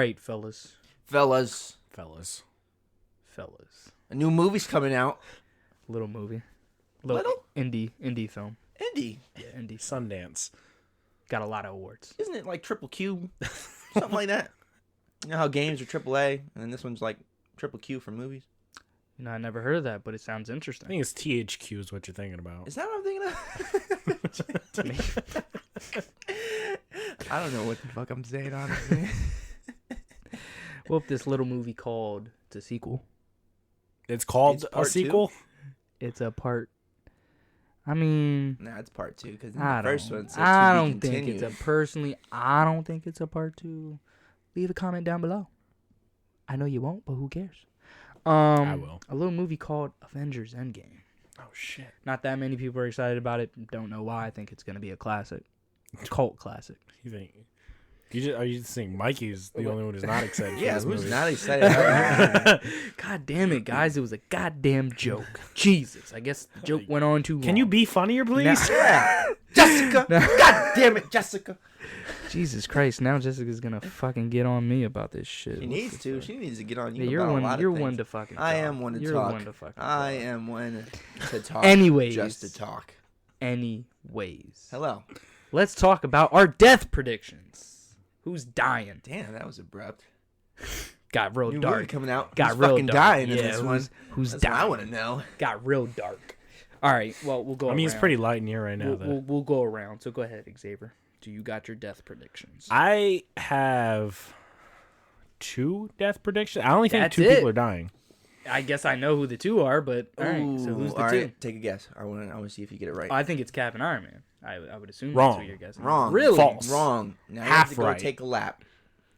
right, fellas. Fellas. A new movie's coming out. Little movie. Little? Indie film. Indie. Yeah, indie. Sundance. Got a lot of awards. Isn't it like Triple Q? Something like that. You know how games are Triple A, and then this one's like Triple Q for movies? I never heard of that, but it sounds I interesting. think it's THQ is what you're thinking about. Is that what I'm thinking of? I don't know what the fuck I'm saying, honestly. Well, if this little movie called, it's a sequel. It's called It's a part sequel? It's a part. I mean, Nah, it's part 2, because the I first don't, one said I to be don't think continued. it's a personally. I don't think it's a part 2. Leave a comment down below. I know you won't, but who cares? I will. A little movie called Avengers Endgame. Oh, shit. Not that many people are excited about it. Don't know why. I think it's going to be a classic. Cult classic. You think... Are you just saying Mikey's the only one who's not excited Yeah, for this who's movie? not excited? God damn it, guys. It was a goddamn joke. Jesus. I guess the joke went on too long. Can you be funnier, please? Yeah. Jessica! God damn it, Jessica! Jesus Christ. Now Jessica's going to fucking get on me about this shit. She needs to. She needs to get on you Yeah, about a lot of you're things. one to fucking talk. I am one to You're talk. one to fucking I talk. am one to talk. Anyways. Just to talk. Anyways. Hello. Let's talk about our death predictions. Who's dying? Damn, that was abrupt. Got real New dark. movie coming out. Got Who's real fucking dark. dying in Yeah, this one? Who's That's dying? what I want to know. Got real dark. All right. Well, we'll go. I mean, it's around. pretty light in here right now, though. We'll go around. So go ahead, Xavier. Do you got your death predictions? I have 2 death predictions. I only think That's 2 it. people are dying. I guess I know who the 2 are, but all right. So who's the all 2? right, take a guess. I want to see if you get it right. I think it's Cap and Iron Man. I would assume Wrong. that's what you're guessing. Wrong. Really? False. Wrong. Now you Half have to go right. take a lap.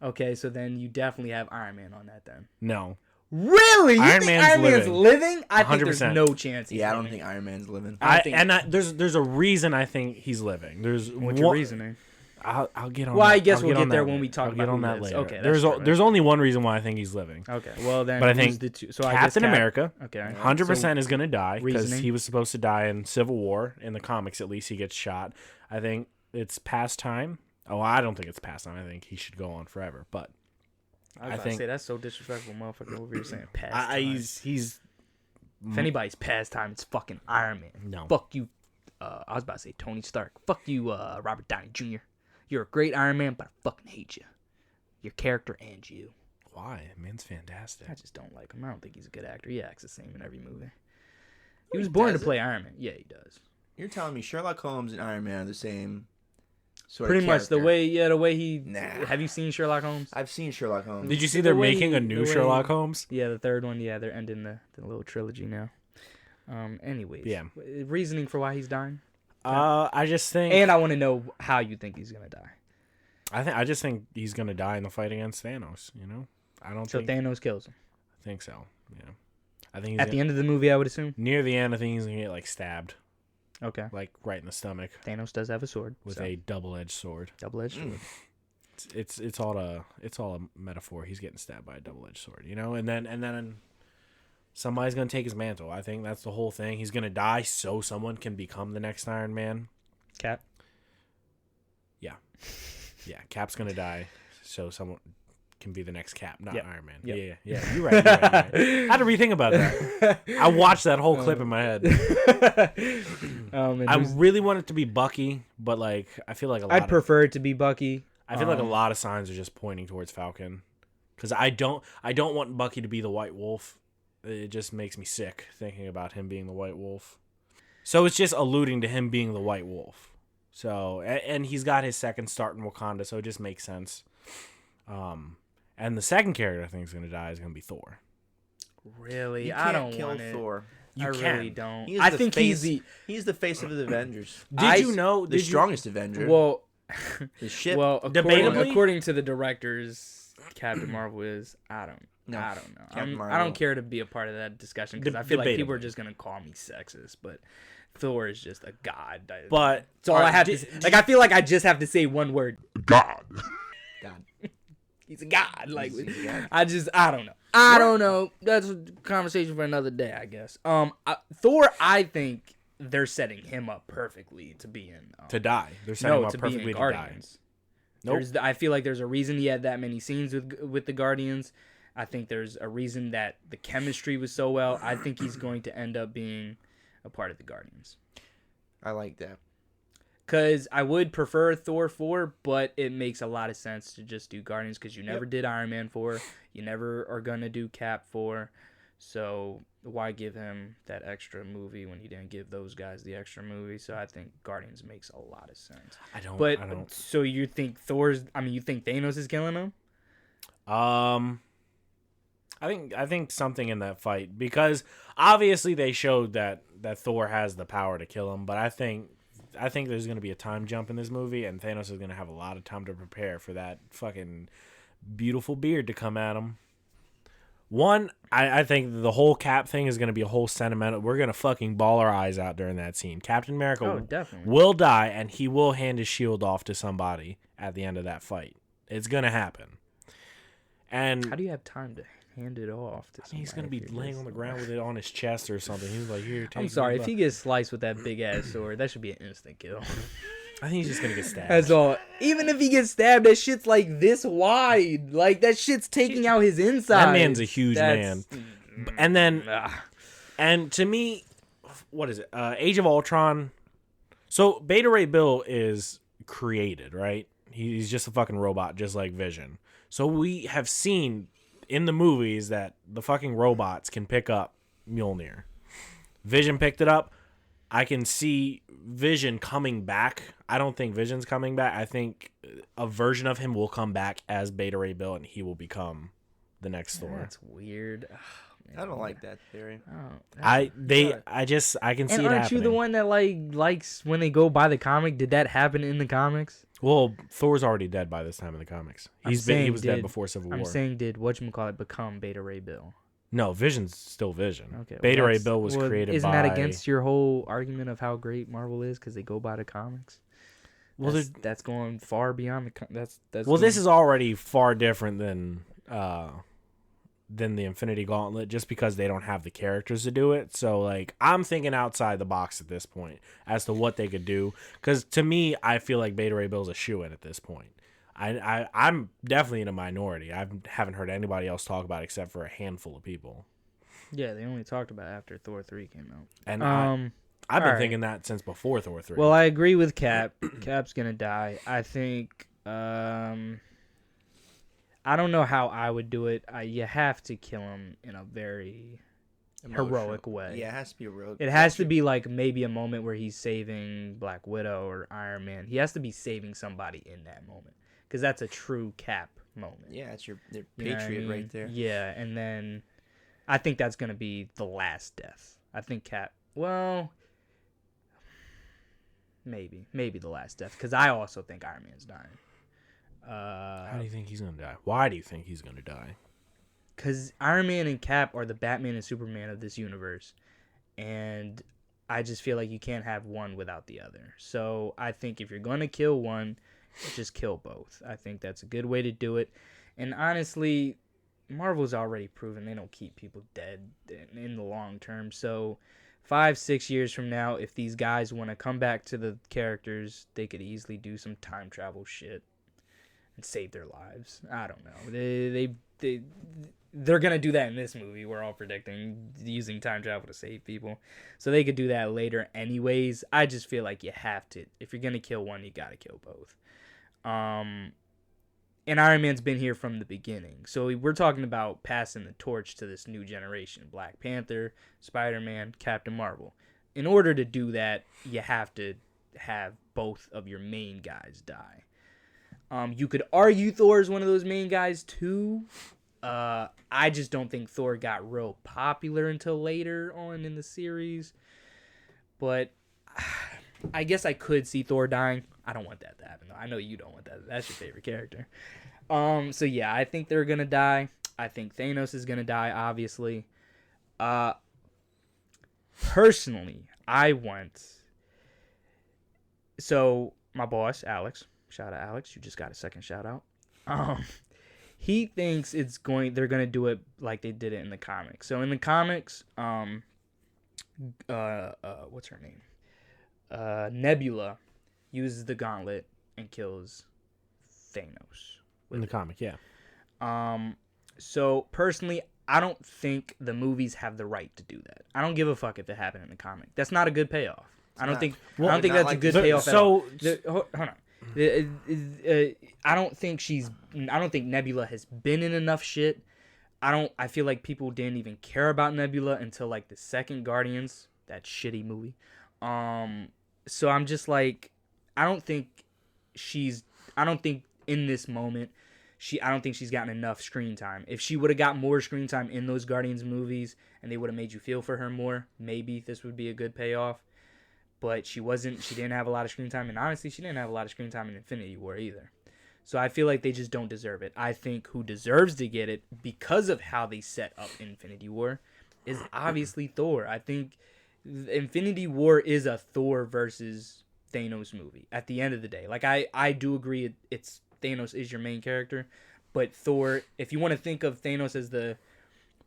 Okay, so then you definitely have Iron Man on that then. No. Really? You Iron think Man's Iron Man's living. living? I think there's 100%. no chance. He's Yeah, I don't living. think Iron Man's living. think- There's a reason I think he's living. There's What's your reasoning? I'll get on. Well, that. I guess I'll we'll on get there that when we later. talk I'll about get on who that lives. later. Okay, that's fair. There's only one reason why I think he's living. Okay, well then, But I who's think the 2? So I guess Captain America, Okay, 100% is going to die because reasoning? he was supposed to die in Civil War. In the comics, at least, he gets shot. I think it's past time. Oh, I don't think it's past time. I think he should go on forever. But I was about to say that's so disrespectful, motherfucker. Over here saying past time. he's If anybody's past time, it's fucking Iron Man. No. Fuck you. I was about to say Tony Stark. Fuck you, Robert Downey Jr. You're a great Iron Man, but I fucking hate you. Your character and you. why? Man's fantastic. I just don't like him. I don't think he's a good actor. He acts the same in every movie. He was born to play Iron Man. Yeah, he does. You're telling me Sherlock Holmes and Iron Man are the same sort Pretty of much the character? way he. Nah. Have you seen Sherlock Holmes? I've seen Sherlock Holmes. Did you see The they're way making a he- new the way- Sherlock Holmes? Yeah, the third one. Yeah, they're ending the little trilogy now. Anyways. Yeah. Reasoning for why he's dying. I just think, And I want to know how you think he's gonna die. I just think he's gonna die in the fight against Thanos. You know, I don't So think. Thanos kills him. I think so. Yeah, I think he's At the end of the movie, I would assume. near the end. I think he's gonna get like stabbed, Okay. like right in the stomach Thanos does have a sword. with so a double-edged sword. double-edged sword. It's all a metaphor. He's getting stabbed by a double-edged sword. You know, and then somebody's gonna take his mantle. I think that's the whole thing. He's gonna die so someone can become the next Iron Man. Cap. Yeah, Cap's gonna die so someone can be the next Cap, not Yep. Iron Man. Yep. Yeah. You're right. I had to rethink about that. I watched that whole clip in my head. And I who's- really want it to be Bucky, but like I feel like I'd prefer it to be Bucky. I feel like a lot of signs are just pointing towards Falcon, because I don't want Bucky to be the White Wolf. It just makes me sick thinking about him being the White Wolf. So it's just alluding to him being the White Wolf. So and he's got his second start in Wakanda, so it just makes sense. And the second character I think is going to die is going to be Thor. Really, You I can't don't kill want it. Thor. I really don't. He is I the think face, he's the face of the Avengers. Did you know? The strongest Avenger. the well. the ship. Well, Debatably? according to the directors, Captain Marvel is. I don't No, know. Captain I Marvel. don't care to be a part of that discussion because I feel like people Debatably. are just gonna call me sexist, but Thor is just a god. But That's all I have to say. Like, I feel like I just have to say one word. God. He's a god. Like, He's a god. I don't know. I don't know. That's a conversation for another day, I guess. Thor, I think they're setting him up perfectly to be in. to die, they're setting him up to be in perfectly to die. Guardians. Nope. I feel like there's a reason he had that many scenes with the Guardians. I think there's a reason that the chemistry was so well. I think he's going to end up being a part of the Guardians. I like that. Because I would prefer Thor 4, but it makes a lot of sense to just do Guardians because you never did Iron Man 4. You never are going to do Cap 4. So why give him that extra movie when you didn't give those guys the extra movie? So I think Guardians makes a lot of sense. I don't. But so you think you think Thanos is killing him? I think something in that fight, because obviously they showed that Thor has the power to kill him, but I think there's going to be a time jump in this movie, and Thanos is going to have a lot of time to prepare for that fucking beautiful beard to come at him. One, I think the whole Cap thing is going to be a whole sentimental. We're going to fucking bawl our eyes out during that scene. Captain America definitely will die, and he will hand his shield off to somebody at the end of that fight. It's going to happen. And how do you have time to hand it off to somebody? He's going to be laying on the ground with it on his chest or something. He's like, here, take I'm sorry, if he gets sliced with that big ass sword, that should be an instant kill. I think he's just going to get stabbed. That's all. Even if he gets stabbed, that shit's like this wide. Like, that shit's taking out his inside. That man's a huge man. And then, and to me, what is it? Age of Ultron. So, Beta Ray Bill is created, right? He's just a fucking robot, just like Vision. So, we have seen in the movies that the fucking robots can pick up Mjolnir. Vision picked it up. I can see Vision coming back. I don't think Vision's coming back. I think a version of him will come back as Beta Ray Bill, and he will become the next Thor. That's weird. Oh, I don't like that theory. I can see it happening. And aren't you the one that likes when they go by the comic? Did that happen in the comics? Well, Thor's already dead by this time in the comics. He was dead before Civil War. I'm saying, did whatchamacallit become Beta Ray Bill? No, Vision's still Vision. Okay, Beta Ray Bill was created by... Isn't that against your whole argument of how great Marvel is because they go by the comics? Well, that's going far beyond that's. Well, this is already far different than the Infinity Gauntlet, just because they don't have the characters to do it. So, like, I'm thinking outside the box at this point as to what they could do. Because to me, I feel like Beta Ray Bill's a shoo-in at this point. I'm definitely in a minority. I haven't heard anybody else talk about it except for a handful of people. Yeah, they only talked about it after Thor 3 came out. And I've been thinking that since before Thor 3. Well, I agree with Cap. Cap's going to die. I think... I don't know how I would do it. You have to kill him in a very heroic way. Yeah, it has to be heroic. It has to be like maybe a moment where he's saving Black Widow or Iron Man. He has to be saving somebody in that moment. Because that's a true Cap moment. Yeah, it's your patriot right there. Yeah, and then I think that's going to be the last death. I think Cap, well, maybe the last death. Because I also think Iron Man's dying. How do you think he's going to die? Why do you think he's going to die? Because Iron Man and Cap are the Batman and Superman of this universe. And I just feel like you can't have one without the other. So I think if you're going to kill one, just kill both. I think that's a good way to do it. And honestly, Marvel's already proven they don't keep people dead in the long term. So 5-6 years from now, if these guys want to come back to the characters, they could easily do some time travel shit and save their lives. I don't know. They're going to do that in this movie. We're all predicting using time travel to save people. So they could do that later anyways. I just feel like you have to. If you're going to kill one, you got to kill both. And Iron Man's been here from the beginning. So we're talking about passing the torch to this new generation. Black Panther, Spider-Man, Captain Marvel. In order to do that, you have to have both of your main guys die. You could argue Thor is one of those main guys too. I just don't think Thor got real popular until later on in the series. But I guess I could see Thor dying. I don't want that to happen, though. I know you don't want that. That's your favorite character. So, yeah, I think they're going to die. I think Thanos is going to die, obviously. Personally, I want... So, my boss, Alex. Shout out, Alex. You just got a second shout out. He thinks they're going to do it like they did it in the comics. So, in the comics, what's her name? Nebula uses the gauntlet and kills Thanos. In the comic, yeah. So personally, I don't think the movies have the right to do that. I don't give a fuck if it happened in the comic. That's not a good payoff. I don't think that's like a good the- payoff at all. So Hold on. I don't think Nebula has been in enough shit. I feel like people didn't even care about Nebula until like the second Guardians, that shitty movie. So I'm just like, I don't think in this moment I don't think she's gotten enough screen time. If she would have got more screen time in those Guardians movies and they would have made you feel for her more, maybe this would be a good payoff. But she didn't have a lot of screen time, and honestly, she didn't have a lot of screen time in Infinity War either. So I feel like they just don't deserve it. I think who deserves to get it because of how they set up Infinity War is obviously Thor. I think Infinity War is a Thor versus Thanos movie at the end of the day. Like I do agree it's Thanos is your main character, but Thor, if you want to think of Thanos as the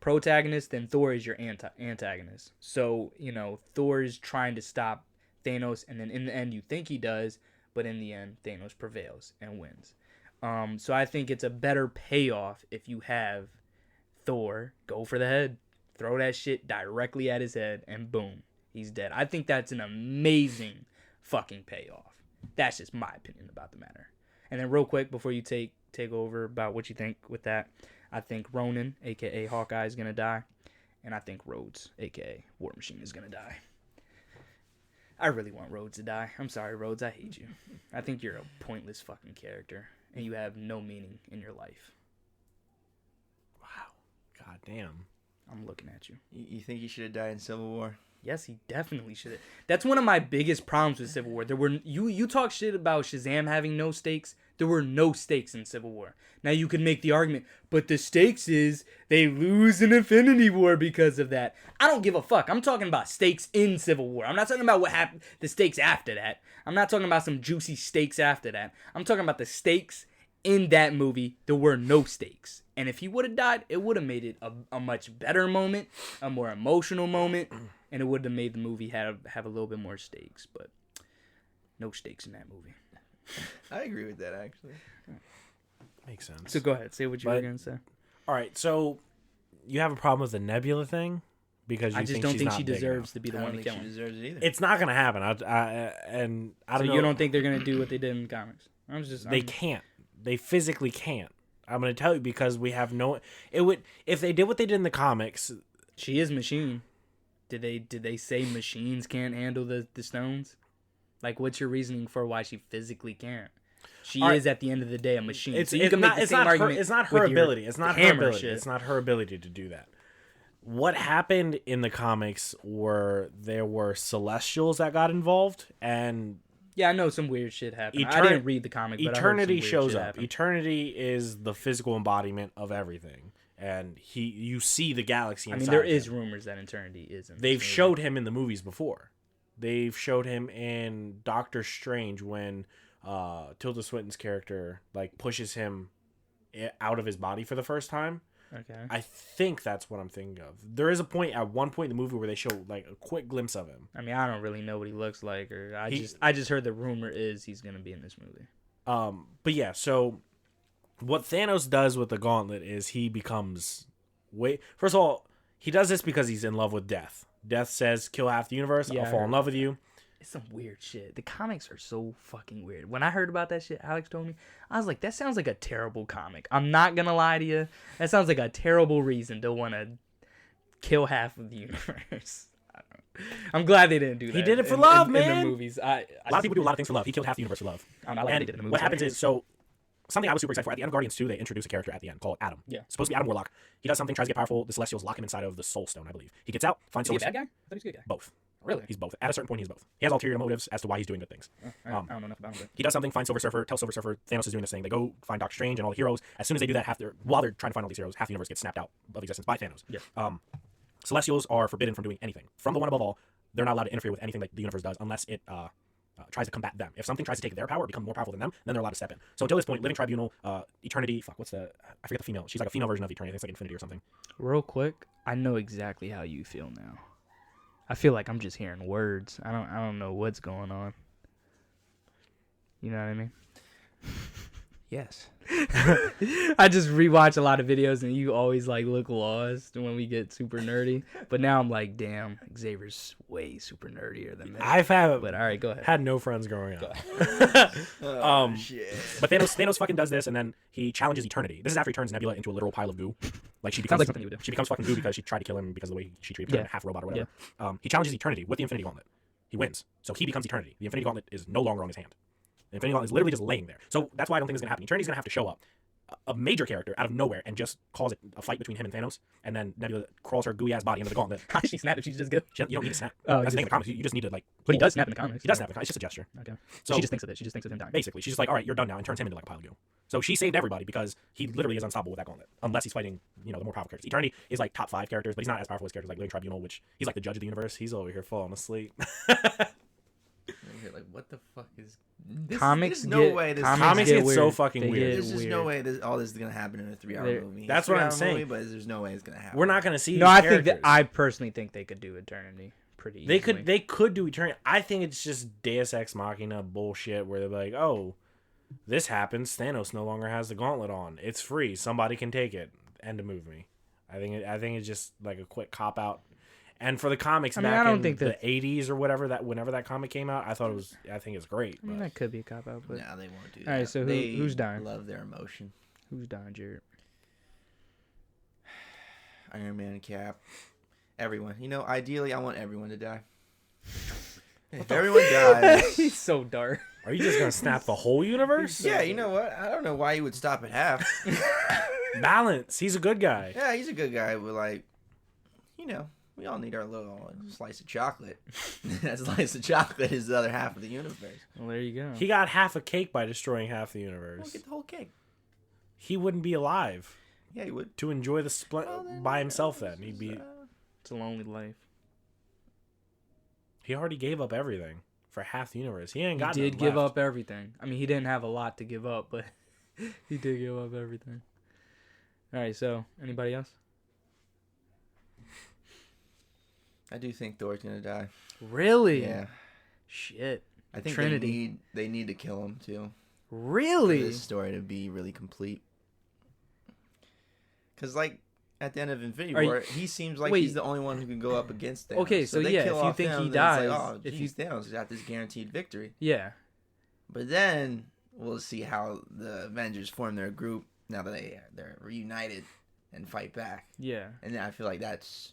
protagonist, then Thor is your antagonist. So, Thor is trying to stop Thanos, and then in the end you think he does, but in the end Thanos prevails and wins. So I think it's a better payoff if you have Thor go for the head, throw that shit directly at his head, and boom, he's dead. I think that's an amazing fucking payoff. That's just my opinion about the matter. And then real quick before you take over about what you think with that, I think Ronan, aka Hawkeye, is gonna die, and I think Rhodes, aka War Machine, is gonna die. I really want Rhodes to die. I'm sorry, Rhodes, I hate you. I think you're a pointless fucking character, and you have no meaning in your life. wow, god damn. I'm looking at you. You think he should have died in Civil War? Yes, he definitely should have. That's one of my biggest problems with Civil War. You talk shit about Shazam having no stakes. There were no stakes in Civil War. Now you could make the argument, but the stakes is they lose in Infinity War because of that. I don't give a fuck. I'm talking about stakes in Civil War. I'm not talking about what happened, the stakes after that. I'm not talking about some juicy stakes after that. I'm talking about the stakes in that movie. There were no stakes. And if he would have died, it would have made it a much better moment, a more emotional moment, and it would have made the movie have a little bit more stakes. But no stakes in that movie. I agree with that, actually. Makes sense. So go ahead, say what you were gonna say. All right, so you have a problem with the Nebula thing because you I just think don't she's think not she big deserves enough. to be the I one don't to think kill she him. deserves it either. It's not gonna happen. I don't know. So you don't think they're gonna do what they did in the comics? They can't. They physically can't. I'm gonna tell you because we have no. It would if they did what they did in the comics. She is machine. Did they say machines can't handle the stones? Like, what's your reasoning for why she physically can't? She All is right. at the end of the day a machine. It's, so you it's can not. make the It's same not her. argument. It's not her with your ability. It's not her hammer ability. shit. It's not her ability to do that. What happened in the comics were there were Celestials that got involved, and Yeah, I know some weird shit happened. I didn't read the comic, but Eternity I heard some shows weird shit up. happen. Eternity is the physical embodiment of everything, and you see the galaxy. I mean, inside there of is him. rumors that Eternity is in this They've movie. showed him in the movies before. They've showed him in Doctor Strange when Tilda Swinton's character like pushes him out of his body for the first time. Okay. I think that's what I'm thinking of. There is a point at one point in the movie where they show like a quick glimpse of him. I mean, I don't really know what he looks like, or I just heard the rumor is he's gonna be in this movie. But yeah, so what Thanos does with the gauntlet is he becomes First of all, he does this because he's in love with Death. Death says, "Kill half the universe. Yeah, I'll I fall heard in love with you." It's some weird shit. The comics are so fucking weird. When I heard about that shit, Alex told me, I was like, that sounds like a terrible comic. I'm not gonna lie to you. That sounds like a terrible reason to want to kill half of the universe. I don't know. I'm glad they didn't do that. He did it for love, in man. the movies. A lot of people do a lot of things for love. He killed half the universe for love. I like And they did in the movies. what happens is, so something I was super excited for at the end of Guardians 2, they introduce a character at the end called Adam. Yeah. Supposed to be Adam Warlock. He does something, tries to get powerful. The Celestials lock him inside of the Soul Stone, I believe. He gets out, finds Is he a Silver. bad guy? I thought he was a good guy. Both. Really? He's both. At a certain point, he's both. He has ulterior motives as to why he's doing good things. I don't know enough about him. He does something, finds Silver Surfer, tells Silver Surfer Thanos is doing this thing. They go find Doctor Strange and all the heroes. As soon as they do that, while they're trying to find all these heroes, half the universe gets snapped out of existence by Thanos. Yeah. Celestials are forbidden from doing anything. From the one above all, they're not allowed to interfere with anything that the universe does unless it tries to combat them. If something tries to take their power, become more powerful than them, then they're allowed to step in. So until this point, Living Tribunal, Eternity, I forget the female. She's like a female version of Eternity. I think it's like Infinity or something. Real quick, I know exactly how you feel now. I feel like I'm just hearing words. I don't know what's going on. You know what I mean? Yes. I just rewatch a lot of videos and you always like look lost when we get super nerdy. But now I'm like, damn, Xavier's way super nerdier than me. I've had, But all right, go ahead. had no friends growing up. Shit. But Thanos fucking does this, and then he challenges Eternity. This is after he turns Nebula into a literal pile of goo. Like she becomes like something you would do. She becomes fucking goo because she tried to kill him because of the way she treated him, half robot or whatever. He challenges Eternity with the Infinity Gauntlet. He wins, so he becomes Eternity. The Infinity Gauntlet is no longer on his hand. The Infinity Gauntlet is literally just laying there. So that's why I don't think it's gonna happen. Eternity's gonna have to show up, a major character out of nowhere, and just cause it a fight between him and Thanos, and then Nebula crawls her gooey ass body into the gauntlet. How did she snap if she's just good? You don't need to snap. Oh, That's the thing in the comics. You just need to like. But he does snap in the comics. He does snap. It's just a gesture. Okay. So She just thinks of it. She just thinks of him dying. basically, she's just like, all right, you're done now, and turns him into like a pile of goo. So she saved everybody because he literally is unstoppable with that gauntlet, unless he's fighting, the more powerful characters. Eternity is like top 5 characters, but he's not as powerful as characters like Living Tribunal, which he's like the judge of the universe. He's over here falling asleep. You're like, what the fuck is this? Comics There's no get- way this Comics get so fucking They weird. get There's just no weird. way all this is gonna happen in a 3-hour There- movie. That's what I'm saying. Movie, but there's no way it's gonna happen. We're not gonna see. No, these I think characters. that I personally think they could do Eternity pretty easily. They could do Eternity. I think it's just Deus Ex Machina bullshit where they're like, oh, this happens. Thanos no longer has the gauntlet on. It's free. Somebody can take it. End of movie. I think it's just like a quick cop out. And for the comics I mean, back I don't in think the that- 80s or whatever, whenever that comic came out, I think it's great. I mean, but- that could be a cop out, but No, they won't do that. All right, so They who's dying? Love their emotion. who's dying, Jared? Iron Man, Cap, everyone. Ideally, I want everyone to die. If everyone dies, He's so dark. Are you just gonna snap the whole universe? yeah, you know what? I don't know why you would stop at half. Balance. He's a good guy. Yeah, he's a good guy, but we all need our little slice of chocolate. That slice of chocolate is the other half of the universe. Well, there you go. He got half a cake by destroying half the We'll universe. get the whole cake. He wouldn't be alive Yeah, he would. to enjoy the Well, then, by himself. Then he'd be. It's a lonely life. He already gave up everything for half the universe. He ain't He got. did nothing give left. up everything. I mean, he didn't have a lot to give up, but he did give up everything. All right, so anybody else? I do think Thor's gonna die. Really? Yeah, Shit. I think Trinity. they need to kill him too. For Really? this story to be really complete. Because at the end of Infinity Are you- War, he seems like Wait. he's the only one who can go up against Thanos. Okay, so they yeah, kill if you off think Thanos, he and dies, it's like, oh, if geez, Thanos got this guaranteed victory. Yeah. But then we'll see how the Avengers form their group now that they're reunited and fight back. Yeah. And I feel like that's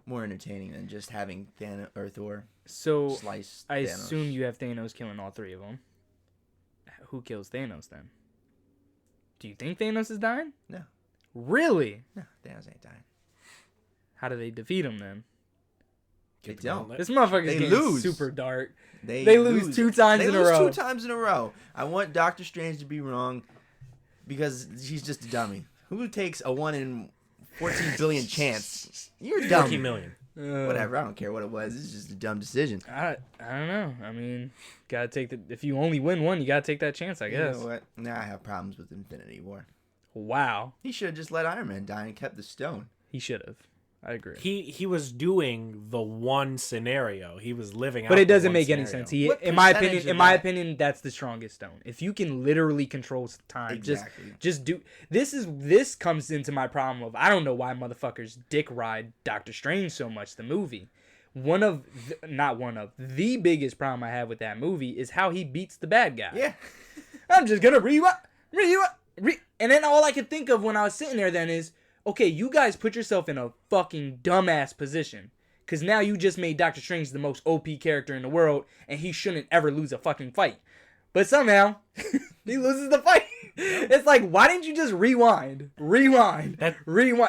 more entertaining than just having Thanos or Thor So slice. I Thanos. assume you have Thanos killing all 3 of them. Who kills Thanos then? Do you think Thanos is dying? No. Really? No, Thanos ain't dying. How do they defeat him then? They Get the don't. gauntlet. This motherfucker's They getting lose. super dark. They lose 2 times in a row. 2 times in a row. I want Doctor Strange to be wrong because he's just a dummy. Who takes a 1 in 14 billion chance? You're dumb. 14 million. Whatever. I don't care what it was. It's just a dumb decision. I don't know. I mean, gotta take the. If you only win one, you gotta take that chance. I guess. You know what? Now I have problems with Infinity War. Wow. He should have just let Iron Man die and kept the stone. He should have. I agree. He was doing the one scenario. He was living out. But it the doesn't one make any scenario. sense. He, What in my percentage opinion, of in my that- opinion, that's the strongest stone. If you can literally control time, Exactly. just do. This comes into my problem of I don't know why motherfuckers dick ride Doctor Strange so much. The movie, the biggest problem I have with that movie is how he beats the bad guy. Yeah. I'm just gonna and then all I could think of when I was sitting there then is, okay, you guys put yourself in a fucking dumbass position. Because now you just made Doctor Strange the most OP character in the world, and he shouldn't ever lose a fucking fight. But somehow, he loses the fight. It's like, why didn't you just rewind? Rewind.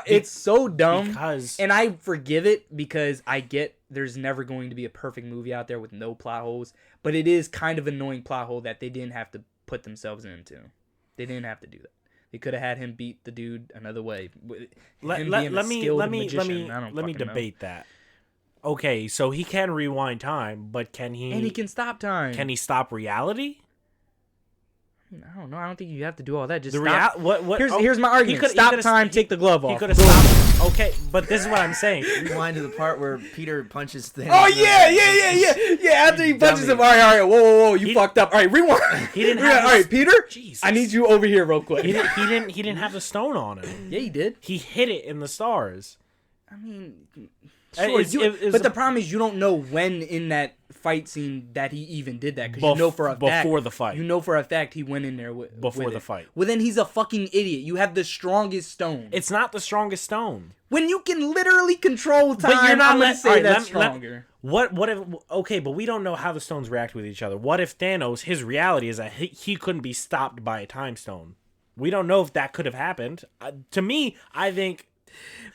It's so dumb. Because And I forgive it because I get there's never going to be a perfect movie out there with no plot holes. But it is kind of an annoying plot hole that they didn't have to put themselves into. They didn't have to do that. They could have had him beat the dude another way. let Him me being a let me skilled let me magician, I don't let me fucking know. debate that. Okay, so he can rewind time, but can he? And he can stop time. Can he stop reality? I don't know. I don't think you have to do all that. Just The stop. what? Here's my argument. he Stop could've- time. Take the glove off. He could have Boom. stopped. Okay, but this is what I'm saying. Rewind to the part where Peter punches Thanos. Oh yeah. After he punches him, all right. Whoa, you fucked up. All right, rewind. He didn't have. All right, Peter. Jesus. I need you over here real quick. He didn't have the stone on him. Yeah, he did. He hit it in the stars. I mean, sure. But the problem is you don't know when in that fight scene that he even did that, because you know for a fact before the fight. You know for a fact he went in there before the fight. Well, then he's a fucking idiot. You have the strongest stone. It's not the strongest stone. When you can literally control time, But you're not I'm gonna say right, that's stronger. What if? Okay, but we don't know how the stones react with each other. What if Thanos? His reality is that he couldn't be stopped by a time stone. We don't know if that could have happened. To me, I think.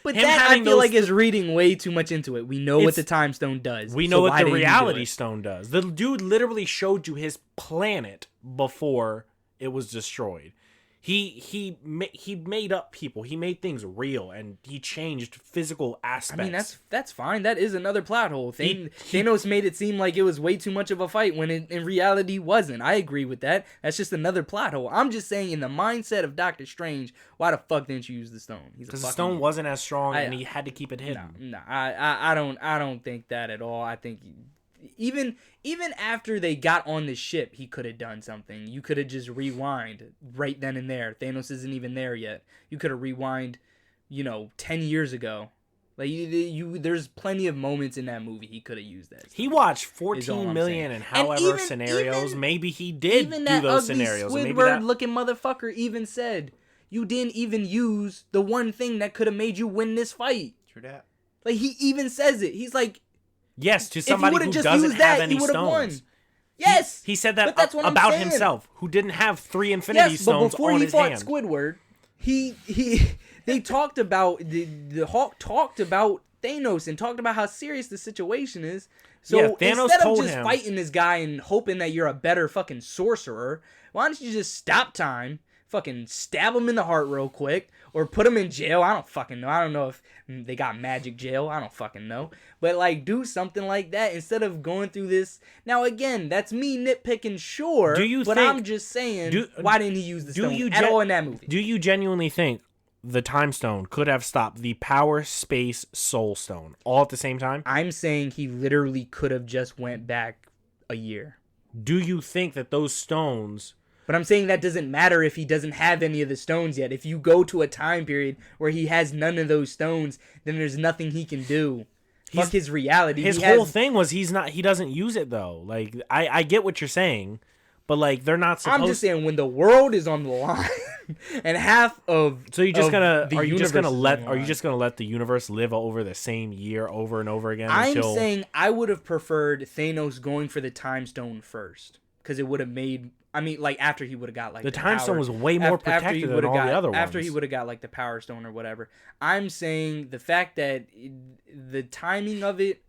But that I feel like is reading way too much into it. We know what the time stone does. We know what the reality stone does. The dude literally showed you his planet before it was destroyed. He made up people. He made things real, and he changed physical aspects. I mean, that's fine. That is another plot hole. Thanos made it seem like it was way too much of a fight when it in reality wasn't. I agree with that. That's just another plot hole. I'm just saying, in the mindset of Doctor Strange, why the fuck didn't you use the stone? Because the stone wasn't as strong, and he had to keep it hidden. No, I don't think that at all. I think even after they got on the ship, he could have done something. You could have just rewind right then and there. Thanos isn't even there yet. You could have rewind, 10 years ago. Like there's plenty of moments in that movie he could have used that. He watched 14 million and however scenarios. Maybe he did do those scenarios. Squidward looking motherfucker even said, "You didn't even use the one thing that could have made you win this fight." True that. Like he even says it. He's like. Yes, to somebody who doesn't have any stones. Won. Yes, he said that about himself, who didn't have 3 Infinity Stones on his hand. But before he fought Squidward, they talked about the Hawk talked about Thanos and talked about how serious the situation is. So Thanos instead told of just him, fighting this guy and hoping that you're a better fucking sorcerer, why don't you just stop time? Fucking stab him in the heart real quick, or put him in jail. I don't fucking know. I don't know if they got magic jail. I don't fucking know. But like, do something like that instead of going through this. Now again, that's me nitpicking, sure. But I'm just saying, why didn't he use the stone at all in that movie? Do you genuinely think the Time Stone could have stopped the Power, Space, Soul Stone all at the same time? I'm saying he literally could have just went back a year. Do you think that those stones? But I'm saying that doesn't matter if he doesn't have any of the stones yet. If you go to a time period where he has none of those stones, then there's nothing he can do. Fuck his reality. His whole thing was he doesn't use it though. Like I get what you're saying, but like they're not supposed. I'm just saying when the world is on the line and half of are you just gonna let the universe live over the same year over and over again? I'm saying I would have preferred Thanos going for the time stone first, because it would have made. I mean, like, after he would have got, like, the time stone was way more protected than all the other ones. After he would have got, like, the power stone or whatever. I'm saying the fact that the timing of it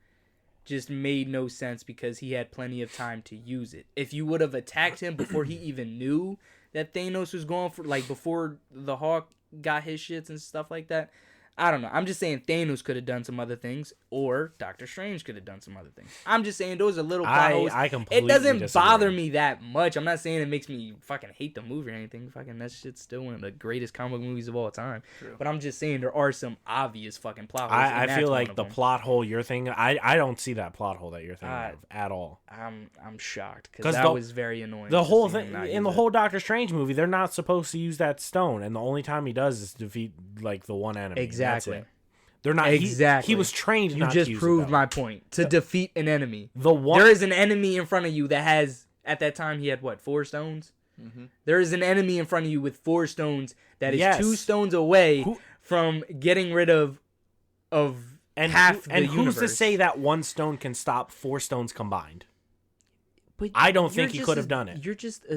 just made no sense because he had plenty of time to use it. If you would have attacked him before he even knew that Thanos was going for, like, before the Hawk got his shits and stuff like that, I don't know. I'm just saying Thanos could have done some other things, or Doctor Strange could have done some other things. I'm just saying those are little plot holes. I completely It doesn't disagree. bother me that much. I'm not saying it makes me fucking hate the movie or anything. Fucking that shit's still one of the greatest comic movies of all time. True. But I'm just saying there are some obvious fucking plot holes. I feel like the plot hole you're thinking. I don't see that plot hole that you're thinking of at all. I'm shocked because that was very annoying. The whole thing in the whole Doctor Strange movie, they're not supposed to use that stone, and the only time he does is defeat like the one enemy. Exactly. They're not exactly. He was trained. You not just to use proved my point. To defeat an enemy, there is an enemy in front of you that has. At that time, he had what, 4 stones? Mm-hmm. There is an enemy in front of you with 4 stones that is 2 stones away from getting rid of half the universe. Who's to say that 1 stone can stop 4 stones combined? But I don't think he could have done it. You're just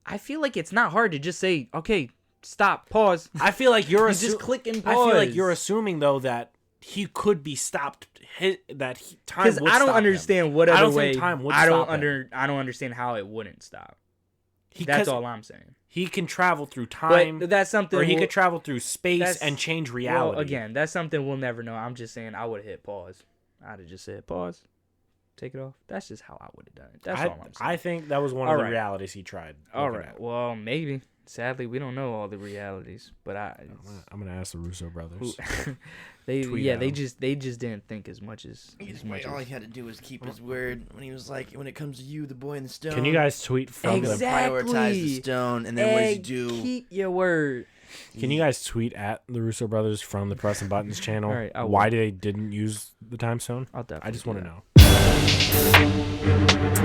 I feel like it's not hard to just say, okay, stop, pause. I feel like you're just click and pause. I feel like you're assuming though that he could be stopped. Time because I don't understand whatever way. Time would I stop don't understand how it wouldn't stop. That's all I'm saying. He can travel through time, but that's something. Or he could travel through space and change reality. Well, again, that's something we'll never know. I'm just saying I would have hit pause. I'd have just said pause, take it off. That's just how I would have done it. That's all I'm saying. I think that was one of the realities he tried. All right. Well, maybe Sadly, we don't know all the realities, but I'm gonna ask the Russo brothers. they Tweet yeah at they 'em. just didn't think as much as All he had to do was keep his word when he was like, when it comes to you, the boy in the stone. Can you guys tweet from I'm gonna Exactly. prioritize the stone, and then what does he do? Keep your word. Can you guys tweet at the Russo brothers from the Press and Buttons channel? All right, I will. Why they didn't use the time stone? I'll definitely I just do want to that. know.